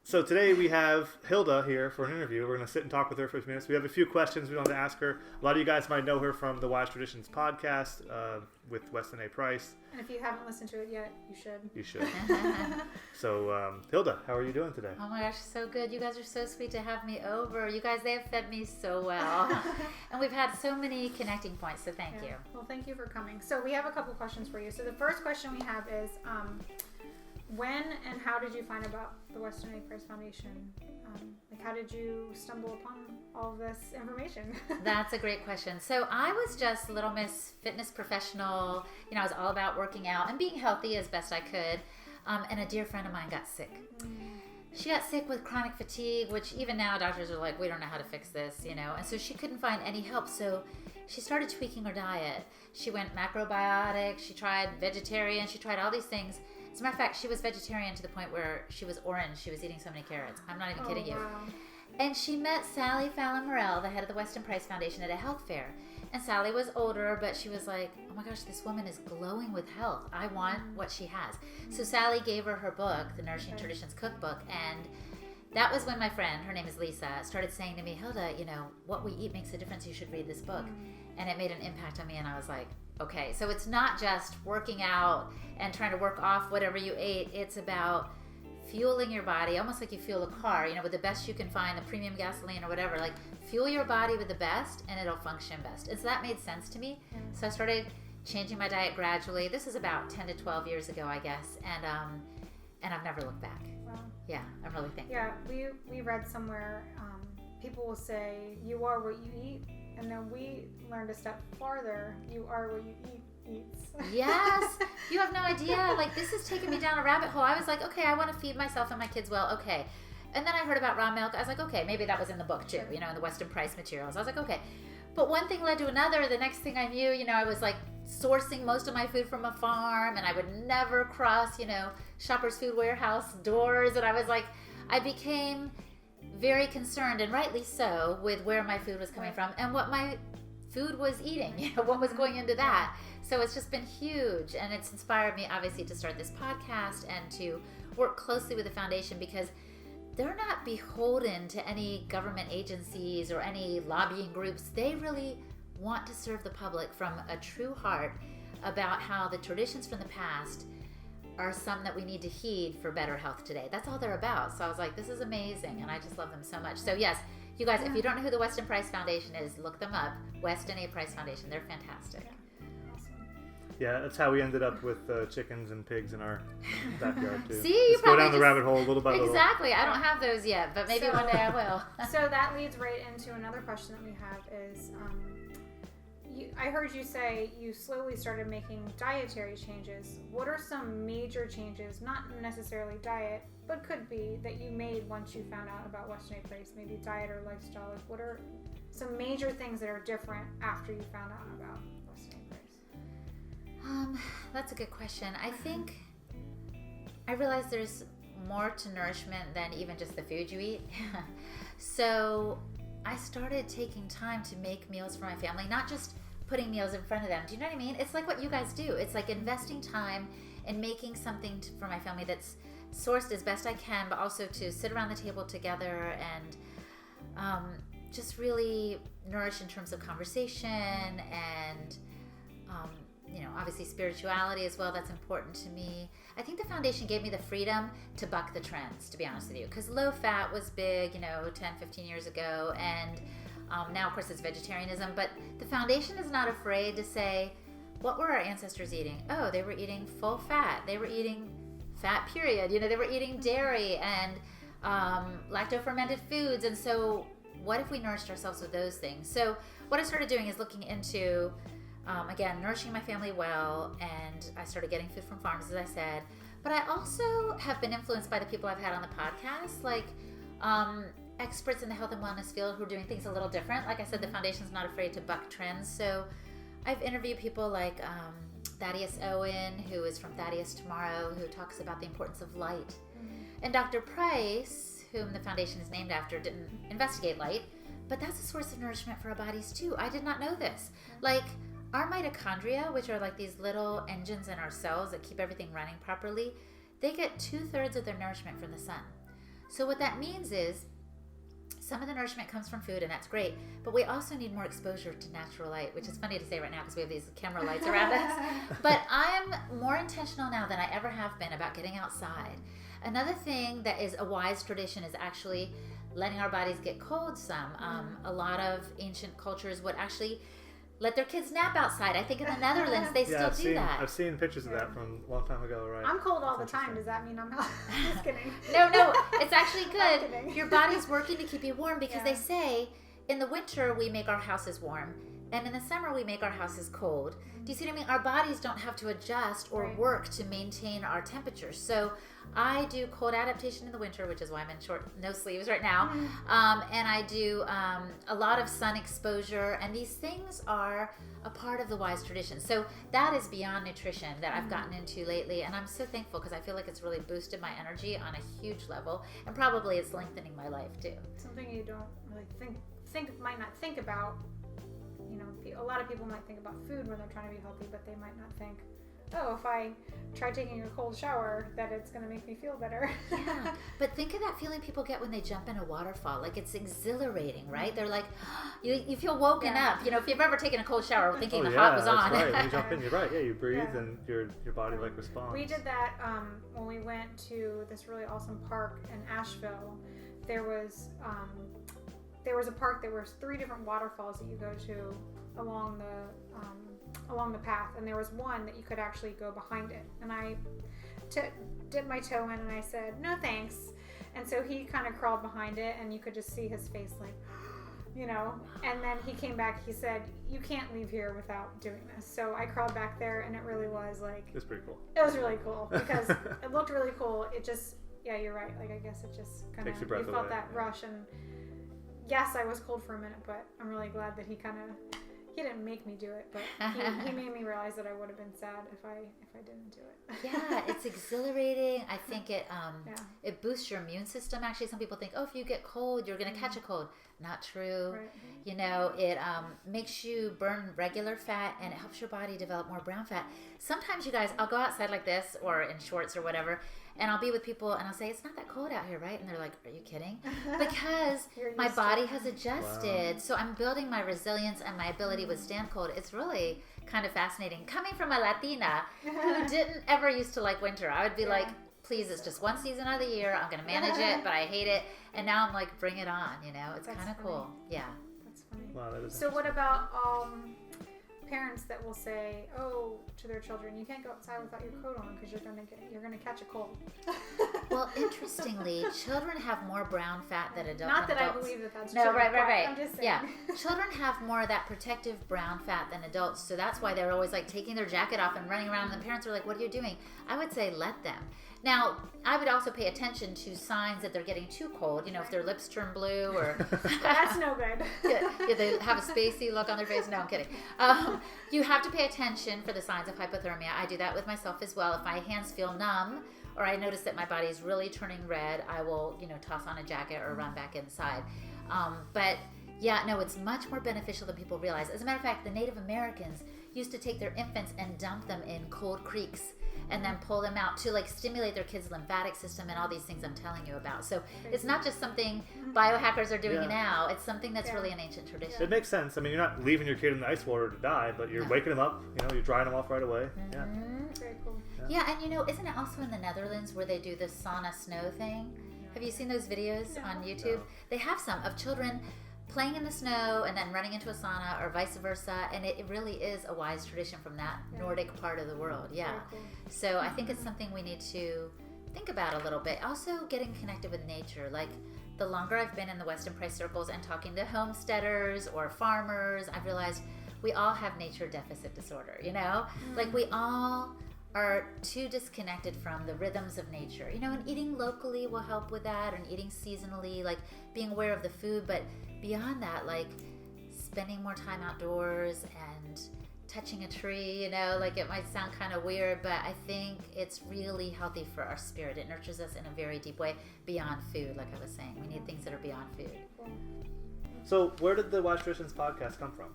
So today we have Hilda here for an interview. We're going to sit and talk with her for a few minutes. We have a few questions we want to ask her. A lot of you guys might know her from the Wise Traditions podcast with Weston A. Price. And if you haven't listened to it yet, you should. You should. So, Hilda, how are you doing today? Oh my gosh, so good. You guys are so sweet to have me over. You guys, they have fed me so well. And we've had so many connecting points, so thank you. Well, thank you for coming. So we have a couple questions for you. So the first question we have is, when and how did you find about the Weston A. Price Foundation? How did you stumble upon all of this information? That's a great question. So I was just Little Miss Fitness Professional. You know, I was all about working out and being healthy as best I could. And a dear friend of mine got sick. She got sick with chronic fatigue, which even now doctors are like, we don't know how to fix this, you know. And so she couldn't find any help. So she started tweaking her diet. She went macrobiotic. She tried vegetarian. She tried all these things. As a matter of fact, she was vegetarian to the point where she was orange. She was eating so many carrots. I'm not even kidding you. And she met Sally Fallon Morell, the head of the Weston Price Foundation, at a health fair. And Sally was older, but she was like, oh my gosh, this woman is glowing with health. I want what she has. So Sally gave her book, the Nourishing Traditions Cookbook, and that was when my friend, her name is Lisa, started saying to me, Hilda, you know, what we eat makes a difference. You should read this book. And it made an impact on me, and I was like, okay. So it's not just working out and trying to work off whatever you ate. It's about fueling your body, almost like you fuel a car, you know, with the best you can find, the premium gasoline or whatever. Like, fuel your body with the best, and it'll function best. And so that made sense to me. So I started changing my diet gradually. This is about 10 to 12 years ago, I guess. And I've never looked back. Wow. Yeah, I'm really thankful. Yeah, we read somewhere, people will say, you are what you eat. And then we learned a step farther, you are what you eat eats. Yes, you have no idea. Like, this has taken me down a rabbit hole. I was like, okay, I want to feed myself and my kids well. Okay. And then I heard about raw milk. I was like, okay, maybe that was in the book too, you know, in the Weston Price materials. I was like, okay. But one thing led to another. The next thing I knew, you know, I was like sourcing most of my food from a farm, and I would never cross, you know, Shoppers Food Warehouse doors. And I was like, I became very concerned, and rightly so, with where my food was coming from and what my food was eating, you know, what was going into that. So it's just been huge, and it's inspired me, obviously, to start this podcast and to work closely with the foundation, because they're not beholden to any government agencies or any lobbying groups. They really want to serve the public from a true heart about how the traditions from the past are some that we need to heed for better health today. That's all they're about. So I was like, this is amazing, and I just love them so much. So yes, you guys, if you don't know who the Weston Price Foundation is, look them up. Weston A. Price Foundation. They're fantastic. Yeah, that's how we ended up with chickens and pigs in our backyard too. See, you go down the rabbit hole little by little. Exactly. I don't have those yet, but maybe one day I will. So that leads right into another question that we have is, I heard you say you slowly started making dietary changes. What are some major changes, not necessarily diet, but could be, that you made once you found out about Weston A. Price, maybe diet or lifestyle? Like, what are some major things that are different after you found out about Weston A. Price? That's a good question. I think I realized there's more to nourishment than even just the food you eat. So I started taking time to make meals for my family, not just putting meals in front of them. Do you know what I mean? It's like what you guys do. It's like investing time in making something for my family that's sourced as best I can, but also to sit around the table together and just really nourish in terms of conversation and, you know, obviously spirituality as well. That's important to me. I think the foundation gave me the freedom to buck the trends, to be honest with you, because low fat was big, you know, 10, 15 years ago, and now, of course, it's vegetarianism, but the foundation is not afraid to say, what were our ancestors eating? Oh, they were eating full fat. They were eating fat, period. You know, they were eating dairy and lacto-fermented foods. And so what if we nourished ourselves with those things? So what I started doing is looking into, again, nourishing my family well, and I started getting food from farms, as I said. But I also have been influenced by the people I've had on the podcast, like experts in the health and wellness field who are doing things a little different. Like I said, the foundation's not afraid to buck trends. So I've interviewed people like Thaddeus Owen, who is from Thaddeus Tomorrow, who talks about the importance of light. And Dr. Price, whom the foundation is named after, didn't investigate light, but that's a source of nourishment for our bodies too. I did not know this. Like, our mitochondria, which are like these little engines in our cells that keep everything running properly, they get 2/3 of their nourishment from the sun. So what that means is some of the nourishment comes from food, and that's great, but we also need more exposure to natural light, which is funny to say right now because we have these camera lights around us. But I'm more intentional now than I ever have been about getting outside. Another thing that is a wise tradition is actually letting our bodies get cold some. A lot of ancient cultures would actually let their kids nap outside. I think in the Netherlands they still do that. I've seen pictures of that from a long time ago, right? I'm cold all the time. Does that mean I'm not? Just kidding. No, it's actually good. Your body's working to keep you warm because they say in the winter we make our houses warm, and in the summer we make our houses cold. Do you see what I mean? Our bodies don't have to adjust or work to maintain our temperature. So I do cold adaptation in the winter, which is why I'm in no sleeves right now. And I do a lot of sun exposure, and these things are a part of the wise tradition. So that is beyond nutrition that I've gotten into lately, and I'm so thankful because I feel like it's really boosted my energy on a huge level, and probably it's lengthening my life too. Something you don't really might not think about. You know, a lot of people might think about food when they're trying to be healthy, but they might not think, oh, if I try taking a cold shower, that it's going to make me feel better. Yeah, but think of that feeling people get when they jump in a waterfall. Like, it's exhilarating, right? They're like, you feel woken up. You know, if you've ever taken a cold shower thinking the hot was on. Right. When you jump in, you're right. Yeah, you breathe and your body like responds. We did that when we went to this really awesome park in Asheville. There was a park. There was 3 different waterfalls that you go to along the path, and there was one that you could actually go behind it. And I dipped my toe in, and I said, "No thanks." And so he kind of crawled behind it, and you could just see his face, like, you know. And then he came back. He said, "You can't leave here without doing this." So I crawled back there, and it really was like. It's pretty cool. It was really cool because it looked really cool. It just, you're right. Like, I guess it just kind of you felt that rush and. Yes, I was cold for a minute, but I'm really glad that he didn't make me do it, but he made me realize that I would have been sad if I didn't do it. Yeah, it's exhilarating. I think it boosts your immune system. Actually, some people think, oh, if you get cold, you're going to catch a cold. Not true. Right. You know, it makes you burn regular fat, and it helps your body develop more brown fat. Sometimes, you guys, I'll go outside like this or in shorts or whatever, and I'll be with people and I'll say, it's not that cold out here, right? And they're like, are you kidding? Because my body has adjusted. Wow. So I'm building my resilience and my ability to withstand cold. It's really kind of fascinating. Coming from a Latina who didn't ever used to like winter, I would be like, please, it's just one season of the year. I'm going to manage it, but I hate it. And now I'm like, bring it on, you know? It's kind of cool. Yeah. That's funny. Wow, that is so what about parents that will say, oh, to their children, you can't go outside without your coat on because you're gonna catch a cold. Well, interestingly, children have more brown fat than adults. Not that adults. I believe that that's true. No, right. I'm just saying. Yeah, children have more of that protective brown fat than adults, so that's why they're always like taking their jacket off and running around, and the parents are like, what are you doing? I would say let them. Now, I would also pay attention to signs that they're getting too cold. You know, if their lips turn blue or... That's no good. Yeah, they have a spacey look on their face. No, I'm kidding. You have to pay attention for the signs of hypothermia. I do that with myself as well. If my hands feel numb or I notice that my body is really turning red, I will, toss on a jacket or run back inside. But yeah, no, it's much more beneficial than people realize. As a matter of fact, the Native Americans used to take their infants and dump them in cold creeks and then pull them out to stimulate their kids' lymphatic system and all these things I'm telling you about. So it's not just something biohackers are doing now. It's something that's really an ancient tradition. It makes sense. I mean, you're not leaving your kid in the ice water to die, but you're waking them up. You're drying them off right away. Mm-hmm. Yeah. Very cool. Yeah, and isn't it also in the Netherlands where they do the sauna snow thing? Have you seen those videos on YouTube? No. They have some of children playing in the snow and then running into a sauna or vice versa, and it really is a wise tradition from that Nordic part of the world. Yeah. Cool. So I think it's something we need to think about a little bit. Also getting connected with nature. Like the longer I've been in the Weston Price circles and talking to homesteaders or farmers, I've realized we all have nature deficit disorder, Like we all are too disconnected from the rhythms of nature, and eating locally will help with that, and eating seasonally, like being aware of the food, but beyond that, like spending more time outdoors and touching a tree, like it might sound kind of weird, but I think it's really healthy for our spirit. It nurtures us in a very deep way beyond food, like I was saying. We need things that are beyond food. So where did the Wise Traditions podcast come from?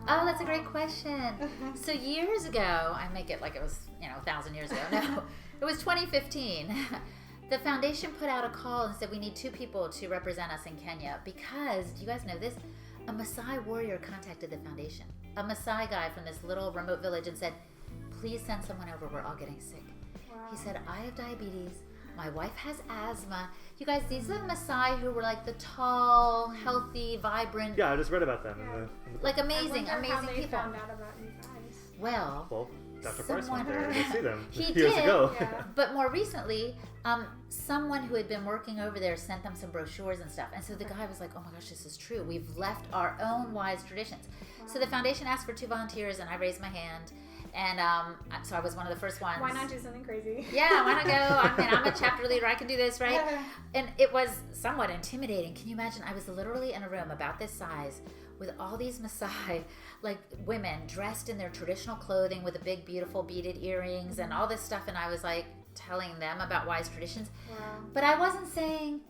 Oh, that's a great question. So years ago, I make it like it was, 1,000 years ago. No, it was 2015. The foundation put out a call and said we need 2 people to represent us in Kenya because, do you guys know this? A Maasai warrior contacted the foundation. A Maasai guy from this little remote village and said, please send someone over, we're all getting sick. Wow. He said, I have diabetes, my wife has asthma. You guys, these are the Maasai who were like the tall, healthy, vibrant. Yeah, I just read about them. Yeah. In the Like amazing, I wonder amazing how they people. found out about you guys. Well, Dr. Price went someone- there to see them He years did. ago. Yeah. But more recently, someone who had been working over there sent them some brochures and stuff. And so the guy was like, oh my gosh, this is true. We've left our own wise traditions. So the foundation asked for 2 volunteers and I raised my hand. And so I was one of the first ones. Why not do something crazy? Yeah, why not go? I mean, I'm a chapter leader. I can do this, right? And it was somewhat intimidating. Can you imagine? I was literally in a room about this size with all these Maasai, like women dressed in their traditional clothing with the big, beautiful beaded earrings and all this stuff. And I was like telling them about wise traditions. Wow. But I wasn't saying,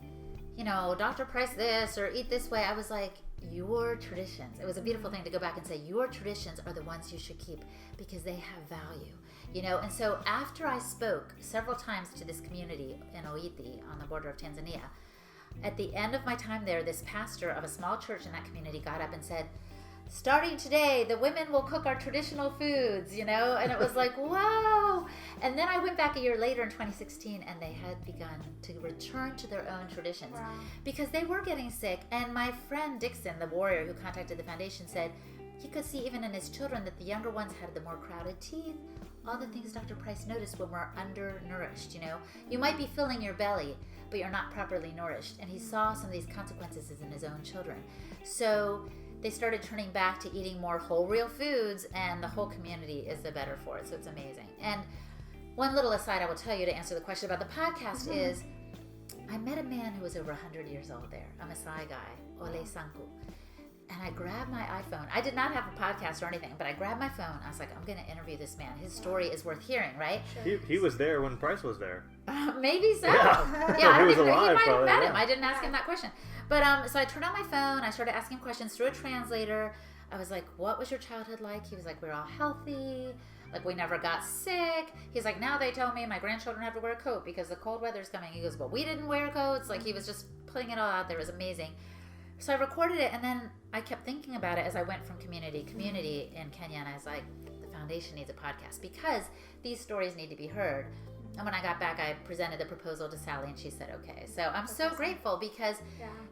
Dr. Price this or eat this way. I was like, your traditions. It was a beautiful thing to go back and say, your traditions are the ones you should keep because they have value, And so after I spoke several times to this community in Oiti on the border of Tanzania, at the end of my time there, this pastor of a small church in that community got up and said, starting today, the women will cook our traditional foods, and it was like, whoa. And then I went back a year later in 2016 and they had begun to return to their own traditions Wow. because they were getting sick. And my friend Dixon, the warrior who contacted the foundation, said he could see even in his children that the younger ones had the more crowded teeth, all the things Dr. Price noticed when we're undernourished, You might be filling your belly, but you're not properly nourished. And he saw some of these consequences in his own children. So they started turning back to eating more whole, real foods, and the whole community is the better for it. So it's amazing. And one little aside I will tell you to answer the question about the podcast is, I met a man who was over 100 years old there, a Maasai guy, Ole Sanku. And I grabbed my iPhone. I did not have a podcast or anything, but I grabbed my phone. I was like, I'm going to interview this man. His story is worth hearing, right? He was there when Price was there. Maybe so. Yeah. Yeah, I He don't was even know. He alive, might have probably, met yeah. him. I didn't ask him that question. But so I turned on my phone. I started asking him questions through a translator. I was like, what was your childhood like? He was like, we're all healthy. Like, we never got sick. He's like, now they tell me my grandchildren have to wear a coat because the cold weather's coming. He goes, but we didn't wear coats. Like, he was just putting it all out there. It was amazing. So I recorded it, and then I kept thinking about it as I went from community to community in Kenya, and I was like, the foundation needs a podcast because these stories need to be heard. And when I got back, I presented the proposal to Sally, and she said, okay. So I'm so grateful because,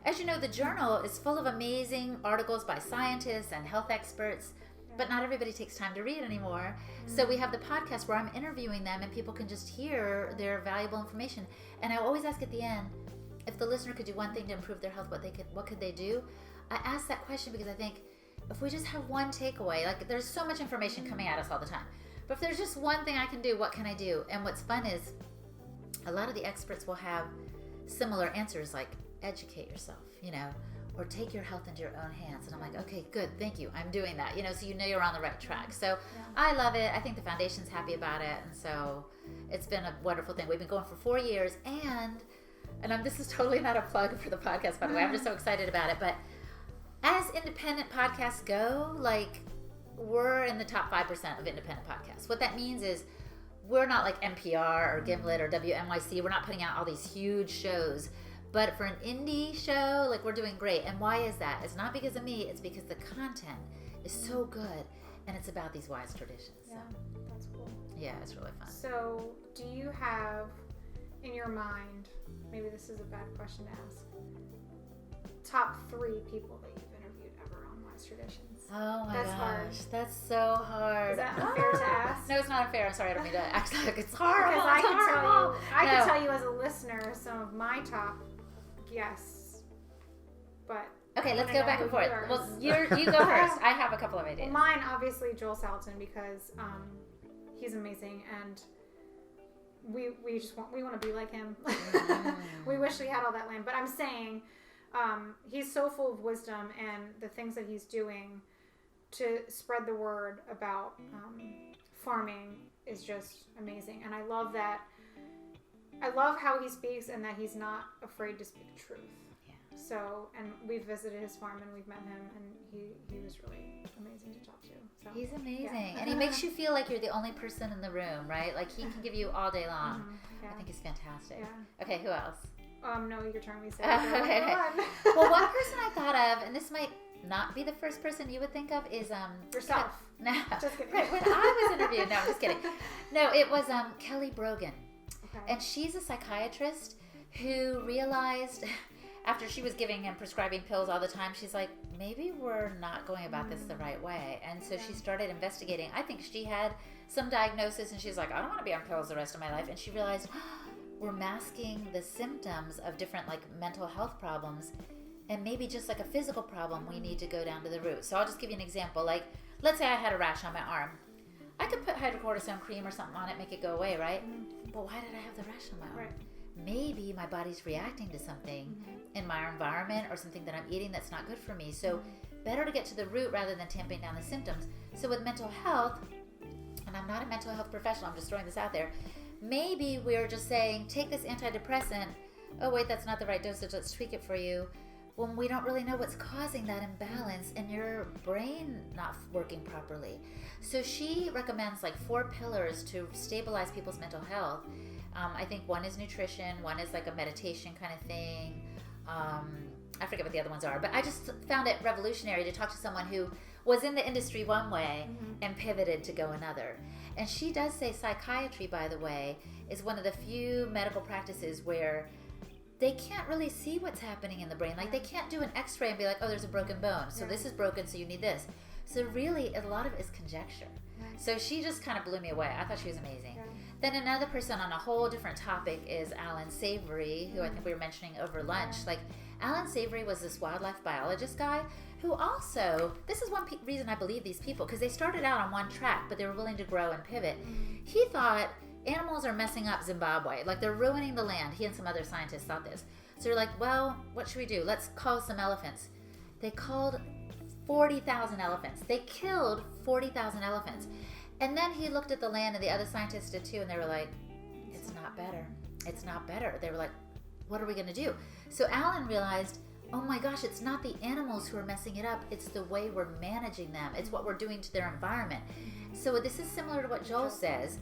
as you know, the journal is full of amazing articles by scientists and health experts, but not everybody takes time to read anymore. So we have the podcast where I'm interviewing them, and people can just hear their valuable information. And I always ask at the end, if the listener could do one thing to improve their health, what could they do? I ask that question because I think if we just have one takeaway, like there's so much information coming at us all the time, but if there's just one thing I can do, what can I do? And what's fun is a lot of the experts will have similar answers like educate yourself, or take your health into your own hands. And I'm like, okay, good, thank you. I'm doing that, so you're on the right track. So I love it. I think the foundation's happy about it. And so it's been a wonderful thing. We've been going for 4 years and this is totally not a plug for the podcast, by the way. I'm just so excited about it. But as independent podcasts go, like we're in the top 5% of independent podcasts. What that means is we're not like NPR or Gimlet or WNYC. We're not putting out all these huge shows. But for an indie show, like we're doing great. And why is that? It's not because of me. It's because the content is so good. And it's about these wise traditions. Yeah, that's cool. Yeah, it's really fun. So do you have in your mind, maybe this is a bad question to ask, top 3 people that you've interviewed ever on Wise Traditions? Oh my That's gosh, hard. that's so hard. Is that unfair to ask? No, it's not unfair. I'm sorry, I don't mean to act like it's hard. Because I I can tell you as a listener some of my top guests, but okay, let's I go know back and who forth. yours. Well, you go first. I have a couple of ideas. well, mine obviously Joel Salatin because he's amazing and we want to be like him. We wish we had all that land, but I'm saying he's so full of wisdom and the things that he's doing to spread the word about farming is just amazing. And I love that I love how he speaks and that he's not afraid to speak truth. Yeah. So, and we've visited his farm and we've met him, and he was really amazing to talk to. So He's amazing. yeah. And he makes you feel like you're the only person in the room, right? Like, he can give you all day long. Mm-hmm. Yeah. I think he's fantastic. Yeah. Okay, who else? No, your turn. We said. Okay. Well, one person I thought of, and this might not be the first person you would think of, is Yourself. No, Just kidding. right, when I was interviewed. No, I'm just kidding. No, it was Kelly Brogan, Okay. and she's a psychiatrist who realized after she was giving and prescribing pills all the time, she's like, maybe we're not going about this the right way, and so she started investigating. I think she had some diagnosis, and she's like, I don't want to be on pills the rest of my life, and she realized we're masking the symptoms of different like mental health problems, and maybe just like a physical problem, we need to go down to the root. So I'll just give you an example. Like, let's say I had a rash on my arm. I could put hydrocortisone cream or something on it, make it go away, right? But why did I have the rash on my arm? Right. Maybe my body's reacting to something in my environment or something that I'm eating that's not good for me. So better to get to the root rather than tamping down the symptoms. So with mental health, and I'm not a mental health professional, I'm just throwing this out there, maybe we're just saying, take this antidepressant. Oh, wait, that's not the right dosage. Let's tweak it for you. When we don't really know what's causing that imbalance and your brain not working properly. So she recommends like 4 pillars to stabilize people's mental health. I think one is nutrition, one is like a meditation kind of thing. I forget what the other ones are, but I just found it revolutionary to talk to someone who was in the industry one way and pivoted to go another. And she does say psychiatry, by the way, is one of the few medical practices where they can't really see what's happening in the brain. Like, they can't do an x-ray and be like, oh, there's a broken bone, so this is broken, so you need this. So really, a lot of it is conjecture. So she just kind of blew me away. I thought she was amazing. Then another person on a whole different topic is Allan Savory, who I think we were mentioning over lunch. Like, Allan Savory was this wildlife biologist guy who also, this is one reason I believe these people, because they started out on one track, but they were willing to grow and pivot. He thought animals are messing up Zimbabwe. Like, they're ruining the land. He and some other scientists thought this. So they're like, well, what should we do? Let's call some elephants. They called 40,000 elephants. They killed 40,000 elephants. And then he looked at the land, and the other scientists did too, and they were like, it's not better. It's not better. They were like, what are we going to do? So Allan realized, oh my gosh, it's not the animals who are messing it up. It's the way we're managing them. It's what we're doing to their environment. So this is similar to what Joel says.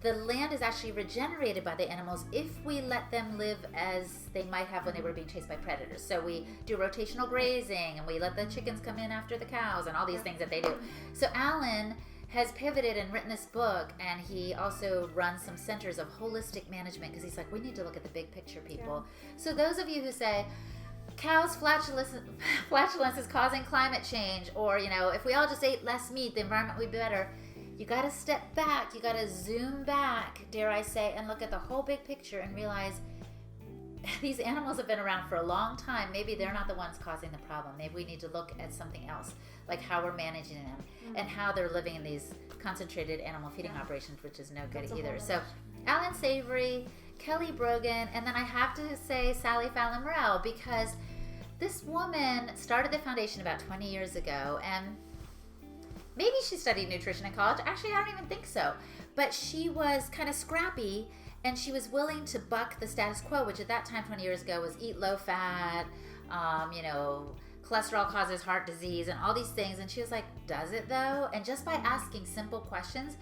The land is actually regenerated by the animals if we let them live as they might have when they were being chased by predators. So we do rotational grazing, and we let the chickens come in after the cows and all these things that they do. So Allan has pivoted and written this book, and he also runs some centers of holistic management, because he's like, we need to look at the big picture, people. So those of you who say, cows' flatulence is causing climate change, or, you know, if we all just ate less meat, the environment would be better. You got to step back. You got to zoom back, dare I say, and look at the whole big picture and realize these animals have been around for a long time. Maybe they're not the ones causing the problem. Maybe we need to look at something else, like how we're managing them and how they're living in these concentrated animal feeding operations, which is no good either. So Allan Savory, Kelly Brogan, and then I have to say Sally Fallon Morell, because this woman started the foundation about 20 years ago, and maybe she studied nutrition in college. Actually, I don't even think so. But she was kind of scrappy, and she was willing to buck the status quo, which at that time, 20 years ago, was eat low fat, cholesterol causes heart disease, and all these things. And she was like, does it though? And just by asking simple questions,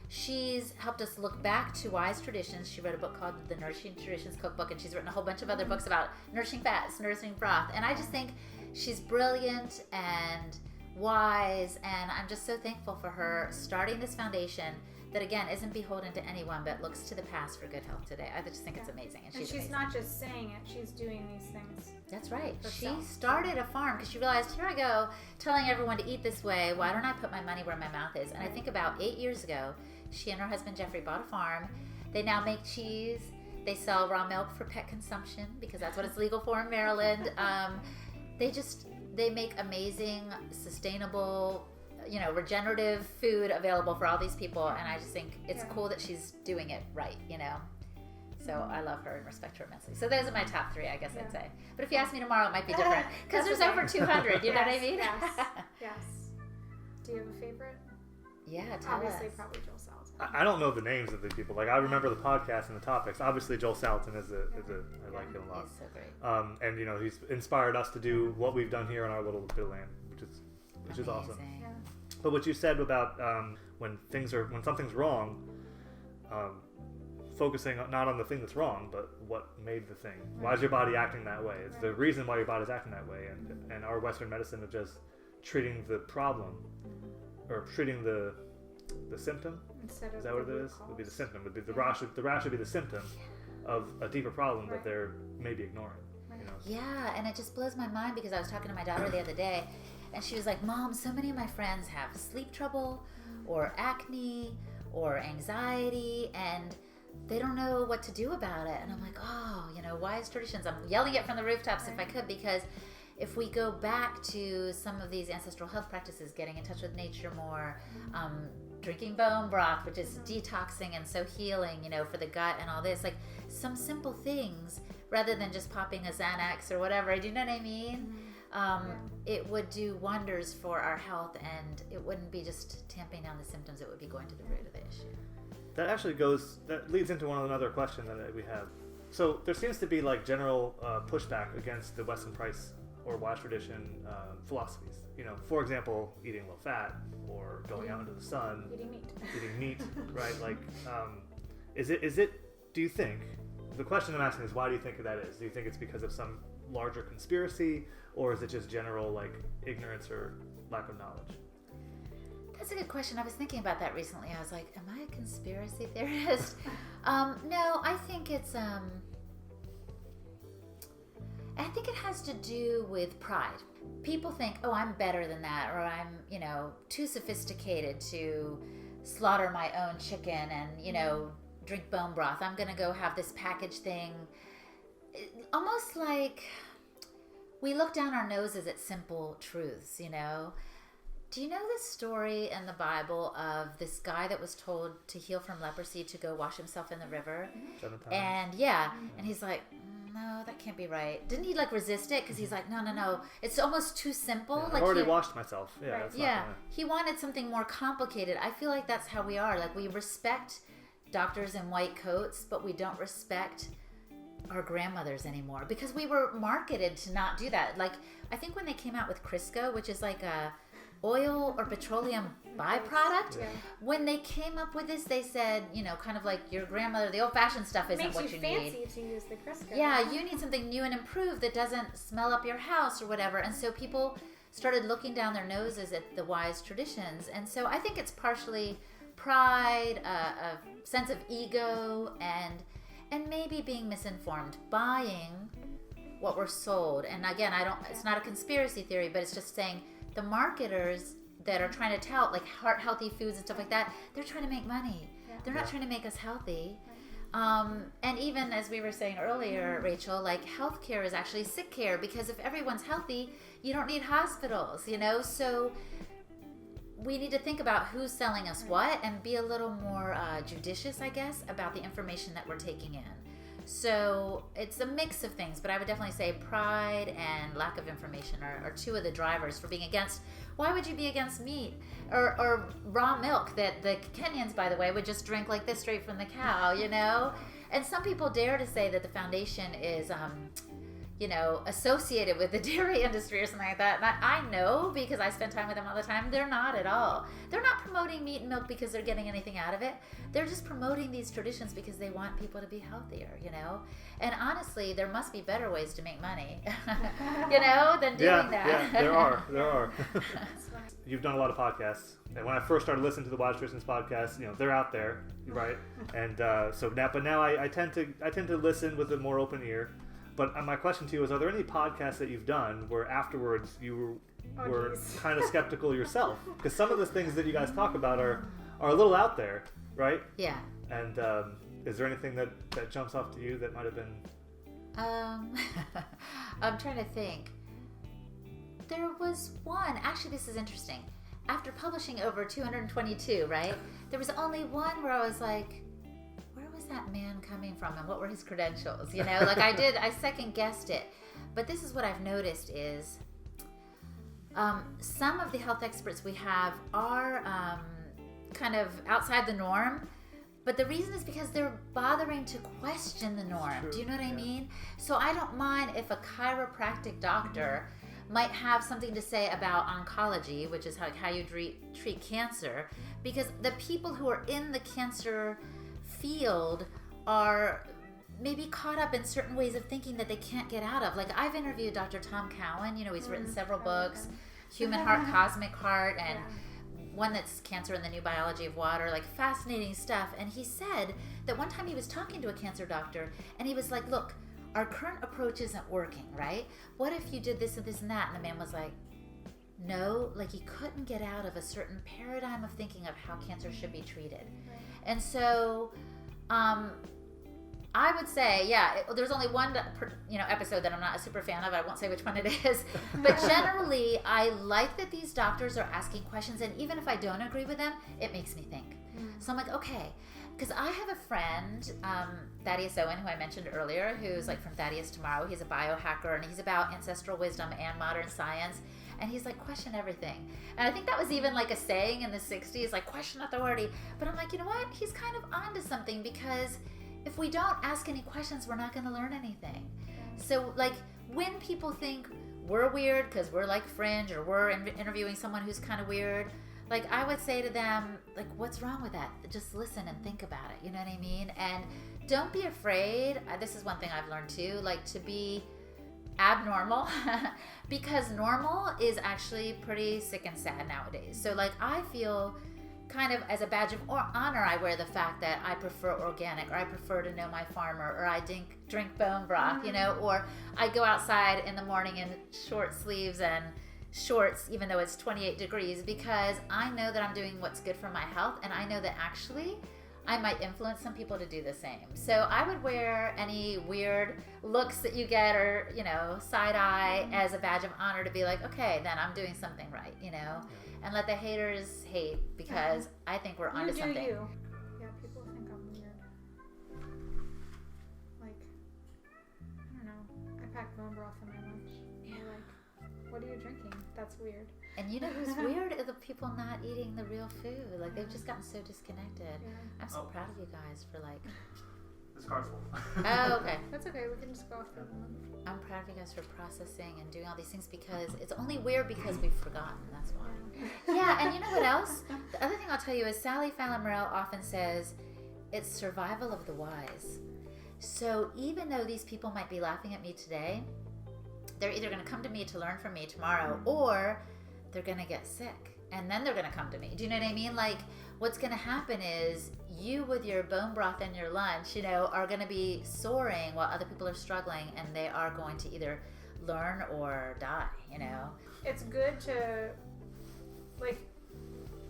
she's helped us look back to wise traditions. She wrote a book called The Nourishing Traditions Cookbook, and she's written a whole bunch of other books about nourishing fats, nourishing broth. And I just think she's brilliant and wise, and I'm just so thankful for her starting this foundation that, again, isn't beholden to anyone, but looks to the past for good health today. I just think it's amazing, and she's amazing. Not just saying it, she's doing these things. That's right. Herself. She started a farm because she realized, here I go telling everyone to eat this way. Why don't I put my money where my mouth is? And I think about 8 years ago, she and her husband Jeffrey bought a farm. They now make cheese. They sell raw milk for pet consumption because that's what it's legal for in Maryland. They make amazing, sustainable, regenerative food available for all these people, and I just think it's cool that she's doing it right, So I love her and respect her immensely. So those are my top 3, I guess I'd say. But if you ask me tomorrow, it might be different because there's over 200. You know what I mean? Yes. Do you have a favorite? Yeah, tell Obviously, us. probably Joel Salatin. I don't know the names of the people. Like, I remember the podcast and the topics. Obviously, Joel Salatin is I like him a lot. He's so great. And, you know, he's inspired us to do what we've done here on our little bit of land, which is awesome. Yeah. But what you said about when something's wrong, focusing not on the thing that's wrong, but what made the thing. Why is your body acting that way? It's the reason why your body's acting that way. And our Western medicine of just treating the problem or treating the symptom. Instead of is that what it is? Would be the symptom. Would be the rash. The rash would be the symptom of a deeper problem that they're maybe ignoring. You know? Yeah, and it just blows my mind because I was talking to my daughter the other day, and she was like, "Mom, so many of my friends have sleep trouble, or acne, or anxiety, and they don't know what to do about it." And I'm like, "Oh, you know, wise traditions." I'm yelling it from the rooftops if I could, because if we go back to some of these ancestral health practices, getting in touch with nature more, drinking bone broth, which is detoxing and so healing, you know, for the gut and all this, like some simple things rather than just popping a Xanax or whatever. Do you know what I mean? It would do wonders for our health, and it wouldn't be just tamping down the symptoms. It would be going to the root of the issue. That leads into another question that we have. So there seems to be like general pushback against the Western price or wise tradition philosophies. You know, for example, eating low fat or going out into the sun, eating meat, right? Like, is it? Do you think? The question I'm asking is, why do you think that is? Do you think it's because of some larger conspiracy, or is it just general like ignorance or lack of knowledge? That's a good question. I was thinking about that recently. I was like, am I a conspiracy theorist? No, I think it's I think it has to do with pride. People think, oh, I'm better than that, or I'm, you know, too sophisticated to slaughter my own chicken and, you know, drink bone broth. I'm going to go have this packaged thing. Almost like we look down our noses at simple truths, you know. Do you know the story in the Bible of this guy that was told to heal from leprosy to go wash himself in the river? 7 times. And and he's like, no, that can't be right. Didn't he like resist it? Because he's like, no. It's almost too simple. Yeah, like I've already washed myself. Yeah. Right. It's not gonna... He wanted something more complicated. I feel like that's how we are. Like, we respect doctors in white coats, but we don't respect our grandmothers anymore because we were marketed to not do that. Like, I think when they came out with Crisco, which is like a oil or petroleum byproduct, when they came up with this, they said, you know, kind of like your grandmother, the old-fashioned stuff isn't what you need. Makes you fancy to use the Crisco. Yeah, you need something new and improved that doesn't smell up your house or whatever. And so people started looking down their noses at the wise traditions. And so I think it's partially pride, a sense of ego, and maybe being misinformed, buying what we're sold. And again, it's not a conspiracy theory, but it's just saying the marketers that are trying to tout like heart-healthy foods and stuff like that, they're trying to make money. Yeah. They're not trying to make us healthy. And even as we were saying earlier, Rachel, like healthcare is actually sick care, because if everyone's healthy, you don't need hospitals, you know? So we need to think about who's selling us what and be a little more judicious, I guess, about the information that we're taking in. So it's a mix of things, but I would definitely say pride and lack of information are two of the drivers for being against. Why would you be against meat or raw milk that the Kenyans, by the way, would just drink like this straight from the cow, you know? And some people dare to say that the foundation is, you know, associated with the dairy industry or something like that. And I know, because I spend time with them all the time, they're not at all. They're not promoting meat and milk because they're getting anything out of it. They're just promoting these traditions because they want people to be healthier, you know? And honestly, there must be better ways to make money, you know, than doing that. Yeah, there are. You've done a lot of podcasts. And when I first started listening to the Wise Traditions podcast, you know, they're out there, right? And but now I tend to listen with a more open ear. But my question to you is, are there any podcasts that you've done where afterwards you were kind of skeptical yourself? Because some of the things that you guys talk about are a little out there, right? Yeah. And is there anything that jumps off to you that might have been... I'm trying to think. There was one, actually this is interesting. After publishing over 222, right? There was only one where I was like, where was that man coming from and what were his credentials? You know, like I second guessed it. But this is what I've noticed is some of the health experts we have are kind of outside the norm. But the reason is because they're bothering to question the norm. Do you know what I mean? So I don't mind if a chiropractic doctor might have something to say about oncology, which is how you treat cancer, because the people who are in the cancer field are maybe caught up in certain ways of thinking that they can't get out of. Like, I've interviewed Dr. Tom Cowan. He's written several books, Human Heart, Cosmic Heart, and one that's Cancer and the New Biology of Water, like fascinating stuff. And he said that one time he was talking to a cancer doctor and he was like, look, our current approach isn't working, right? What if you did this and this and that? And the man was like, no, like he couldn't get out of a certain paradigm of thinking of how cancer should be treated. Right. And so I would say, there's only one episode that I'm not a super fan of. I won't say which one it is. But generally, I like that these doctors are asking questions. And even if I don't agree with them, it makes me think. So I'm like, okay. Because I have a friend, Thaddeus Owen, who I mentioned earlier, who's like from Thaddeus Tomorrow. He's a biohacker, and he's about ancestral wisdom and modern science. And he's like, question everything. And I think that was even like a saying in the 60s, like, question authority. But I'm like, you know what? He's kind of onto something, because if we don't ask any questions, we're not going to learn anything. So, like, when people think we're weird because we're like fringe, or we're interviewing someone who's kind of weird, like, I would say to them, like, what's wrong with that? Just listen and think about it. You know what I mean? And don't be afraid. This is one thing I've learned too, like, to be abnormal, because normal is actually pretty sick and sad nowadays. So, like, I feel kind of as a badge of honor, I wear the fact that I prefer organic, or I prefer to know my farmer, or I drink bone broth, or I go outside in the morning in short sleeves and shorts, even though it's 28 degrees, because I know that I'm doing what's good for my health, and I know that actually I might influence some people to do the same. So I would wear any weird looks that you get, or, side eye, as a badge of honor, to be like, okay, then I'm doing something right, and let the haters hate, because I think we're onto something. You. Yeah, people think I'm weird. Like, I don't know. I pack bone broth in my lunch. Yeah. They're like, what are you drinking? That's weird. And you know who's weird are the people not eating the real food. Like, they've just gotten so disconnected. Yeah. I'm so proud of you guys for, like... This car's full. Oh, okay. That's okay. We can just go off the one. I'm proud of you guys for processing and doing all these things, because it's only weird because we've forgotten. That's why. Yeah, and you know what else? The other thing I'll tell you is Sally Fallon Morell often says it's survival of the wise. So even though these people might be laughing at me today, they're either going to come to me to learn from me tomorrow, or they're going to get sick, and then they're going to come to me. Do you know what I mean? Like, what's going to happen is you, with your bone broth and your lunch, are going to be soaring while other people are struggling, and they are going to either learn or die, It's good to, like,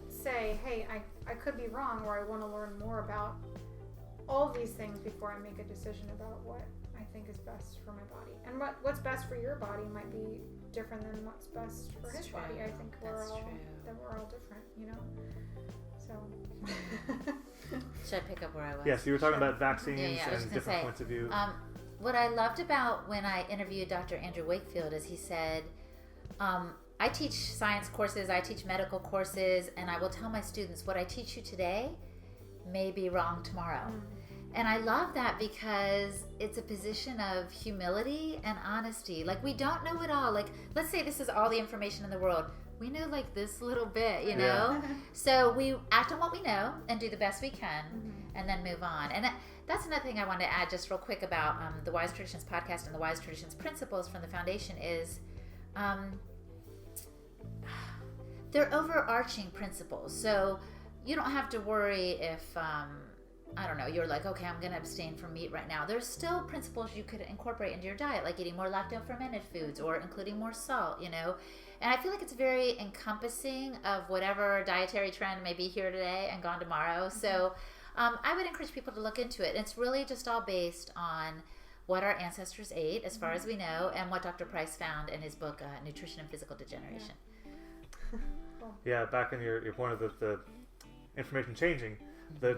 say, hey, I could be wrong, or I want to learn more about all these things before I make a decision about what I think is best for my body. And what's best for your body might be different than what's best for his body. I think we're all different, So should I pick up where I was? Yes, you were talking about vaccines and different points of view. What I loved about when I interviewed Dr. Andrew Wakefield is he said, I teach science courses, I teach medical courses, and I will tell my students what I teach you today may be wrong tomorrow. And I love that, because it's a position of humility and honesty. Like, we don't know it all. Like, let's say this is all the information in the world. We know, like, this little bit, you know? So we act on what we know and do the best we can, and then move on. And that's another thing I want to add just real quick about the Wise Traditions podcast and the Wise Traditions principles from the foundation is they're overarching principles. So you don't have to worry if... I don't know, you're like, okay, I'm going to abstain from meat right now. There's still principles you could incorporate into your diet, like eating more lacto-fermented foods or including more salt, And I feel like it's very encompassing of whatever dietary trend may be here today and gone tomorrow. So I would encourage people to look into it. It's really just all based on what our ancestors ate, as far as we know, and what Dr. Price found in his book, Nutrition and Physical Degeneration. Yeah, back in your point of the information changing, the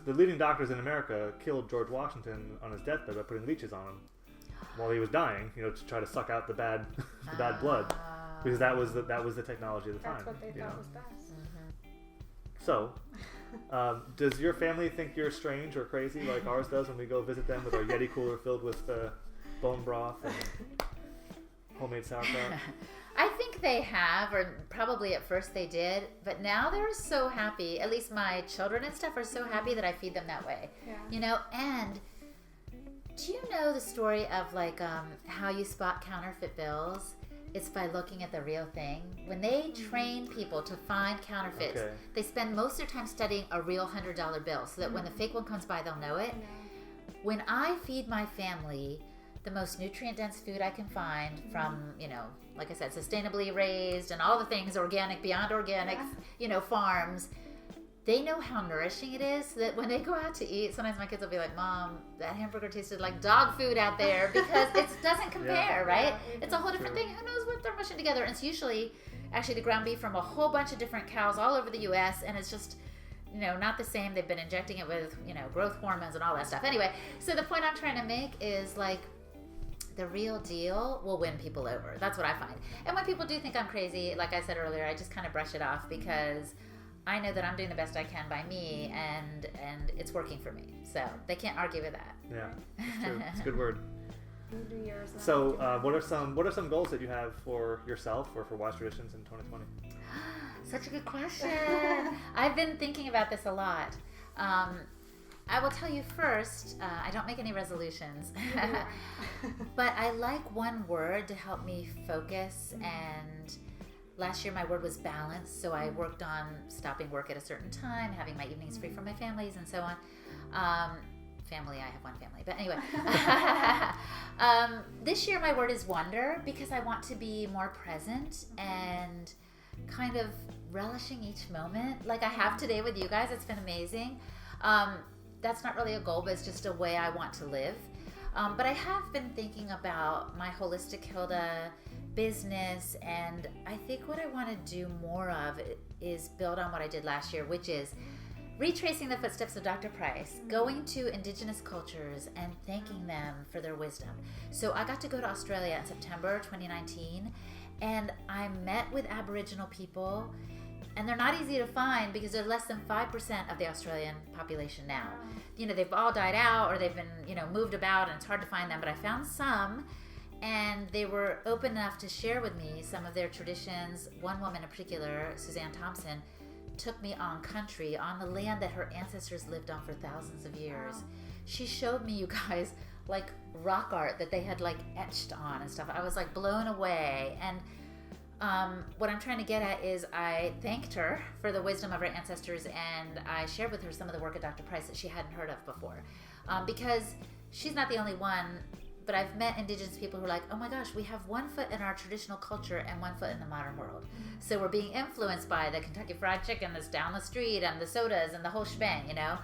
leading doctors in America killed George Washington on his deathbed by putting leeches on him while he was dying, to try to suck out the bad blood, because that was the technology of the time. That's what they thought was best. So, does your family think you're strange or crazy like ours does when we go visit them with our Yeti cooler filled with bone broth and homemade sauerkraut? I think they have, or probably at first they did, but now they're so happy. At least my children and stuff are so happy that I feed them that way. Yeah. You know, and do you know the story of like how you spot counterfeit bills? It's by looking at the real thing. When they train people to find counterfeits, they spend most of their time studying a real $100 bill so that when the fake one comes by, they'll know it. When I feed my family the most nutrient-dense food I can find from, you know, like I said, sustainably raised and all the things, organic, beyond organic, you know, farms, they know how nourishing it is, so that when they go out to eat, sometimes my kids will be like, Mom, that hamburger tasted like dog food out there, because it doesn't compare, right? It's a whole different thing. Who knows what they're mushing together? And it's usually actually the ground beef from a whole bunch of different cows all over the U.S., and it's just, you know, not the same. They've been injecting it with, you know, growth hormones and all that stuff. Anyway, so the point I'm trying to make is, like, the real deal will win people over. That's what I find. And when people do think I'm crazy, like I said earlier, I just kind of brush it off, because I know that I'm doing the best I can by me, and it's working for me. So they can't argue with that. Yeah, it's true. It's a good word. You do yours. So, what are some goals that you have for yourself or for Wise Traditions in 2020? Such a good question. I've been thinking about this a lot. I will tell you first, I don't make any resolutions, but I like one word to help me focus, and last year my word was balance, so I worked on stopping work at a certain time, having my evenings free from my families, and so on. Family, I have one family, but anyway. This year my word is wonder, because I want to be more present and kind of relishing each moment like I have today with you guys. It's been amazing. That's not really a goal, but it's just a way I want to live. But I have been thinking about my holistic Hilda business, and I think what I want to do more of is build on what I did last year, which is retracing the footsteps of Dr. Price, going to indigenous cultures and thanking them for their wisdom. So I got to go to Australia in September 2019, and I met with Aboriginal people, and they're not easy to find because they're less than 5% of the Australian population now. You know, they've all died out, or they've been, you know, moved about, and it's hard to find them, but I found some, and they were open enough to share with me some of their traditions. One woman in particular, Suzanne Thompson, took me on country, on the land that her ancestors lived on for thousands of years. Wow. She showed me, you guys, like rock art that they had like etched on and stuff. I was like blown away. And what I'm trying to get at is I thanked her for the wisdom of her ancestors, and I shared with her some of the work of Dr. Price that she hadn't heard of before. Because she's not the only one, but I've met indigenous people who are like, oh my gosh, we have one foot in our traditional culture and one foot in the modern world. So we're being influenced by the Kentucky Fried Chicken that's down the street and the sodas and the whole shebang, you know?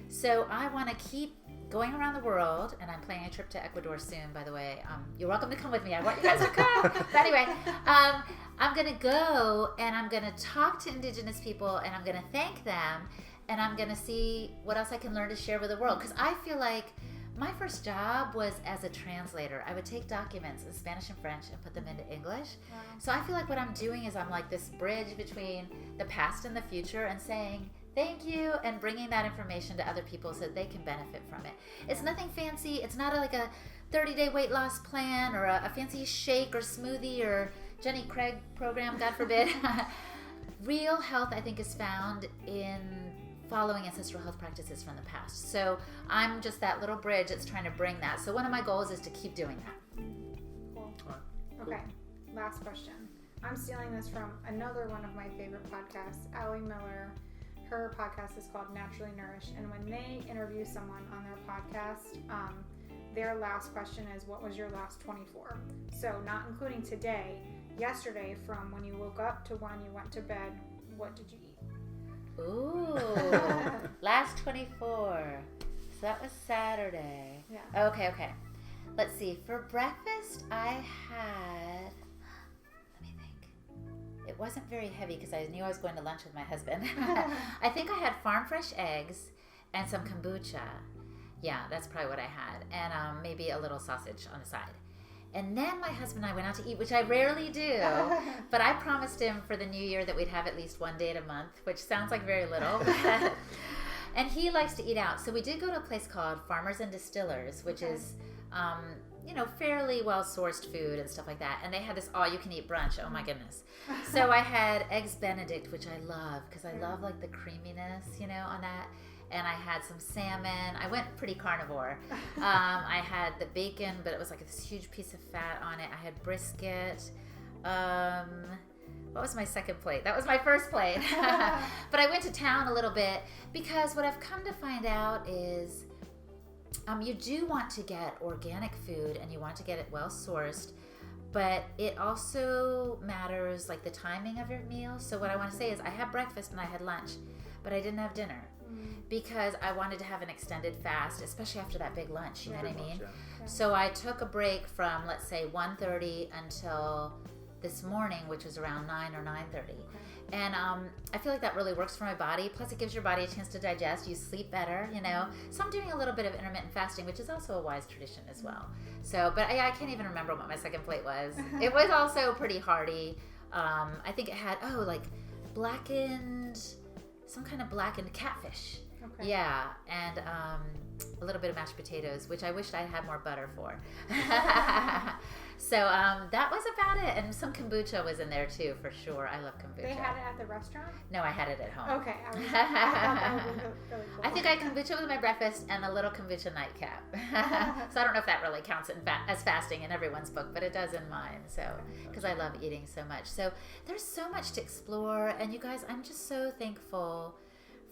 So I want to keep going around the world, and I'm planning a trip to Ecuador soon, by the way. You're welcome to come with me. I want you guys to come. But anyway, I'm going to go, and I'm going to talk to indigenous people, and I'm going to thank them, and I'm going to see what else I can learn to share with the world. Because I feel like my first job was as a translator. I would take documents in Spanish and French and put them into English. Wow. So I feel like what I'm doing is I'm like this bridge between the past and the future, and saying thank you and bringing that information to other people so that they can benefit from it. It's nothing fancy. It's not like a 30-day weight loss plan or a fancy shake or smoothie or Jenny Craig program, God forbid. Real health, I think, is found in following ancestral health practices from the past. So I'm just that little bridge that's trying to bring that. So one of my goals is to keep doing that. Cool. Okay, last question. I'm stealing this from another one of my favorite podcasts, Allie Miller. Her podcast is called Naturally Nourished, and when they interview someone on their podcast, their last question is, what was your last 24? So not including today, yesterday, from when you woke up to when you went to bed, what did you eat? Ooh, last 24. So that was Saturday. Yeah. Okay. Let's see. For breakfast, I had, let me think. It wasn't very heavy because I knew I was going to lunch with my husband. I think I had farm fresh eggs and some kombucha. Yeah, that's probably what I had. And maybe a little sausage on the side. And then my husband and I went out to eat, which I rarely do, but I promised him for the new year that we'd have at least one date a month, which sounds like very little. And he likes to eat out. So we did go to a place called Farmers and Distillers, which is, fairly well-sourced food and stuff like that. And they had this all-you-can-eat brunch. Oh, my goodness. So I had Eggs Benedict, which I love because I love, like, the creaminess, on that. And I had some salmon. I went pretty carnivore. I had the bacon, but it was like this huge piece of fat on it. I had brisket. What was my second plate? That was my first plate. But I went to town a little bit because what I've come to find out is you do want to get organic food and you want to get it well sourced, but it also matters like the timing of your meal. So what I want to say is I had breakfast and I had lunch, but I didn't have dinner. Because I wanted to have an extended fast, especially after that big lunch, you know what I mean? Yeah. So I took a break from, let's say, 1:30 until this morning, which was around 9 or 9:30. And I feel like that really works for my body. Plus, it gives your body a chance to digest. You sleep better, So I'm doing a little bit of intermittent fasting, which is also a wise tradition as well. So, but I can't even remember what my second plate was. It was also pretty hearty. I think it had, some kind of blackened catfish. Okay. Yeah, and a little bit of mashed potatoes, which I wished I had more butter for. So that was about it. And some kombucha was in there too, for sure. I love kombucha. They had it at the restaurant? No, I had it at home. Okay. I thought that would be really cool. I think I had kombucha with my breakfast and a little kombucha nightcap. So I don't know if that really counts as fasting in everyone's book, but it does in mine. So, because I love eating so much. So there's so much to explore. And you guys, I'm just so thankful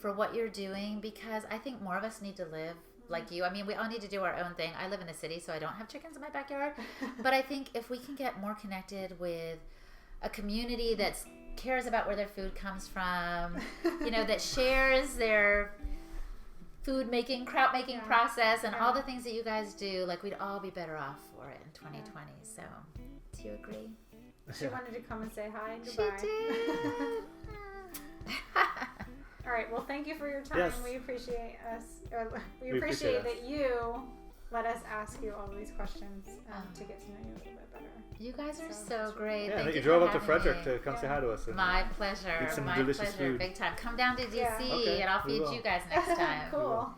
for what you're doing because I think more of us need to live like you. I mean, we all need to do our own thing. I live in the city, so I don't have chickens in my backyard. But I think if we can get more connected with a community that cares about where their food comes from, that shares their food making, kraut making process and all the things that you guys do, like we'd all be better off for it in 2020. So, do you agree? She wanted to come and say hi and goodbye. She did. All right. Well, thank you for your time. Yes. We appreciate we appreciate that you let us ask you all these questions to get to know you a little bit better. You guys are so great. Yeah, Thank that you you drove for up to having Frederick me. to come say hi to us. And My pleasure. eat some My delicious pleasure. food. Big time. Come down to DC Okay, and I'll we feed will. you guys next time. Cool.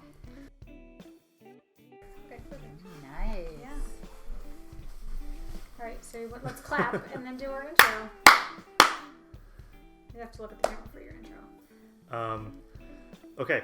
Okay, perfect. Nice. Yeah. All right, so let's clap and then do our intro. You have to look at the camera for your intro. Okay.